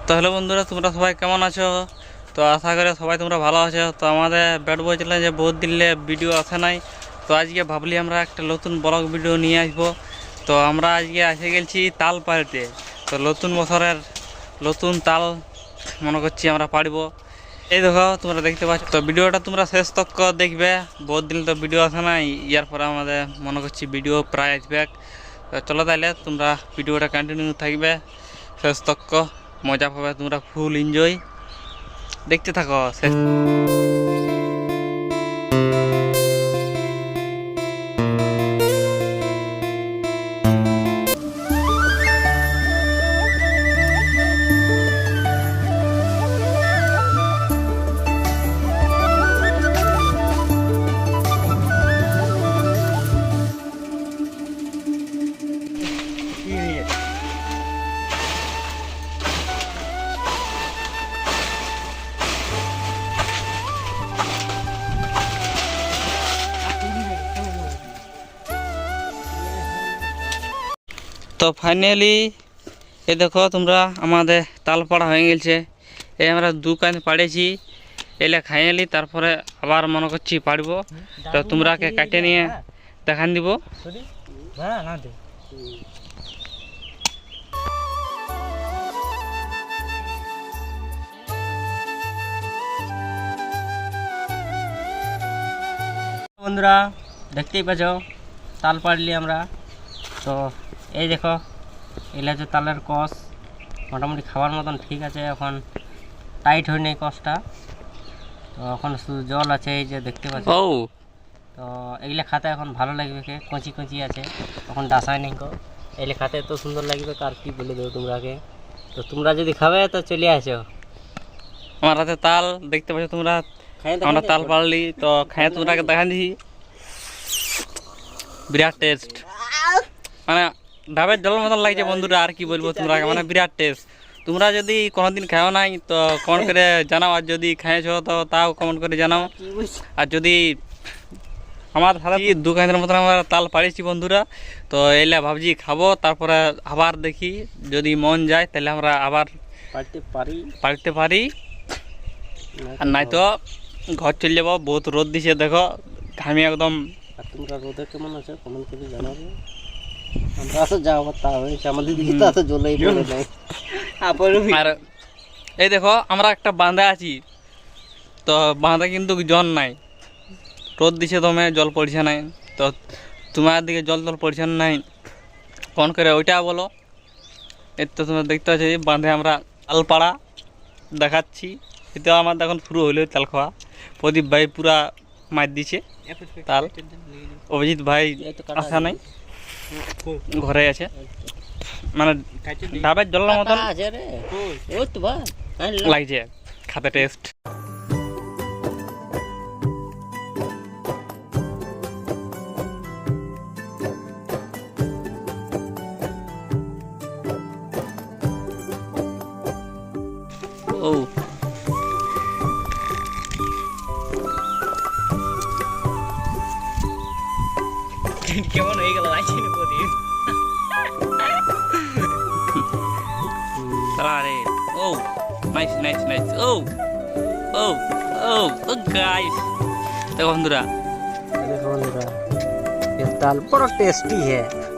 তো হ্যালো বন্ধুরা, তোমরা সবাই কেমন আছো? তো আশা করি সবাই তোমরা ভালো আছো। তো আমাদের ব্যাট বয় চ্যানেলে বহুত দিলে ভিডিও আসে নাই, তো আজকে ভাবলি আমরা একটা নতুন ব্লগ ভিডিও নিয়ে আসবো। তো আমরা আজকে এসে গেছি তাল পাড়তে। তো নতুন বছরের নতুন তাল মনে করছি আমরা পাড়ব। এই দেখো তোমরা দেখতে পাচ্ছ। তো ভিডিওটা তোমরা শেষ তক দেখবে, বহুত দিন তো ভিডিও আসে নাই, ইয়ার পরে আমাদের মনে করছি ভিডিও প্রায় আসবে। তো চলো তাহলে তোমরা ভিডিওটা কন্টিনিউ থাকবে, শেষ তক মজা পাবে, তোমরা ফুল এনজয় দেখতে থাকো শেষ। তো ফাইনালি এই দেখো তোমরা আমাদের তাল পাড়া হয়ে গেছে। এই আমরা দুকান পাড়েছি, এলে খাইলি তারপরে আবার মনে করছি পাড়ব। তো তোমরাকে কাটে নিয়ে দেখান দিব। বন্ধুরা দেখতেই পাচ্ছ তাল পাড়লি আমরা। তো এই দেখো এলা যে তালের কষ মোটামুটি খাবার মতন ঠিক আছে, এখন টাইট হয়নি কষটা। তো এখন শুধু জল আছে, এই যে দেখতে পাচ্ছ। ও তো এগুলা খাতে এখন ভালো লাগবে, কচি কচি আছে, এখন ডাসায় নেই। এগুলো খাতে এত সুন্দর লাগবে, আর কি বলে দেবো তোমরাকে। তো তোমরা যদি খাবে তো চলে আসো আমার হাতে তাল দেখতে পাচ্ছ তোমরা। আমরা তাল পাড়লি, তো খাই তোমরাকে দেখান দিছি। বিরাট টেস্ট, মানে ডাবের জলের মতন লাগছে বন্ধুরা, আর কি বলবো তোমরা, মানে বিরাট টেস্ট। তোমরা যদি কোনোদিন খাও নাই তো কমেন্ট করে জানাও, আর যদি খাইছো তো তাও কমেন্ট করে জানাও। আর যদি আমার সাথে দোকানের মতন আমরা তাল পাড়িয়েছি বন্ধুরা, তো এলে ভাবছি খাবো, তারপরে আবার দেখি যদি মন যায় তাহলে আমরা আবার পাড়তে পারি, আর নাই তো ঘর চলে যাবো। বহুত রোদ দিছে দেখো, ঘামি একদম। আর তোমরা রোদে কেমন আছে কমেন্ট করে জানাবে। আমরা তো যা অবস্থা হয়েছে আমাদের দিকে তো এত জলেই পড়ে নাই। আর এই দেখো আমরা একটা বাঁধে আছি, তো বাঁধে কিন্তু জল নাই, রোদ দিছে দমে, জল পড়ছে নাই। তো তোমার দিকে জল পড়ছে নাই, কোন করে ওইটা বলো। এর তো তোমরা দেখতে পাচ্ছ বাঁধে আমরা তাল পাড়া দেখাচ্ছি। এটা আমার এখন শুরু হইলো তাল খাওয়া। প্রদীপ ভাই পুরা মার দিছে তাল, অভিজিৎ ভাই আসা নাই, ঘরে আছে। মানে ডাবের জলের মতন লাগছে খাতে, টেস্ট। ও কেমন হয়ে গেল প্রদীপ। আরে ও নাইস নাইস নাইস। ও ও ও ও গাইস, দেখো বন্ধুরা, देखो बंधुरा ये दाल बड़ा टेस्टी है।